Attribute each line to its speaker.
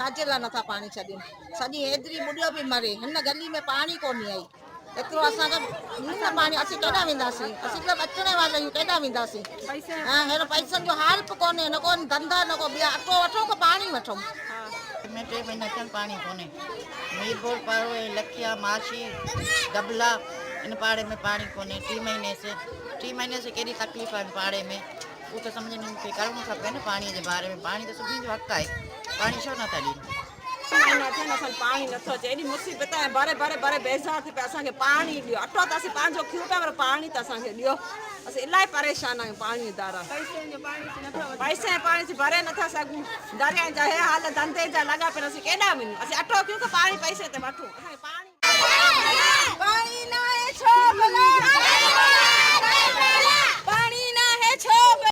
Speaker 1: हाजिला नथा पानी छॾनि सॼी हेतिरी ॿुॾियो बि मरे हिन गली में पानी कोन आई एतिरो असांखे न पानी असीं केॾां वेंदासीं असीं त अचण वारा आहियूं केॾां वेंदासीं हेड़ो पैसनि जो हाल बि कोन्हे न को धंधा न को ॿिया अटो वठूं की पानी वठूं
Speaker 2: में 3 महीना थियनि पानी कोन्हे मीरपुर पाड़ो लखिया माशी डबला इन पाड़े में पानी कोन्हे 3 महीने से केॾी तकलीफ़ आहे पाड़े में उहो त सम्झ में करणो खपे न पाणीअ जे बारे में पाणी त सभिनी जो हक़ आहे पाणी छो नथा ॾियनि
Speaker 3: पानी नथो अचे एॾी मुसीबत आहे बारे बारे बारे बेज़ार थी पिया असांखे पाणी ॾियो अटो त असीं पंहिंजो खियूं पिया पर पाणी त असांखे ॾियो असीं इलाही परेशान आहियूं पाणी दारा पैसे ऐं पाणी भरे नथा सघूं दरिया जा हे हाल धंधे जा लॻा पिया असीं केॾां वञूं असीं अटो खियूं की पाणी पैसे ते वठूं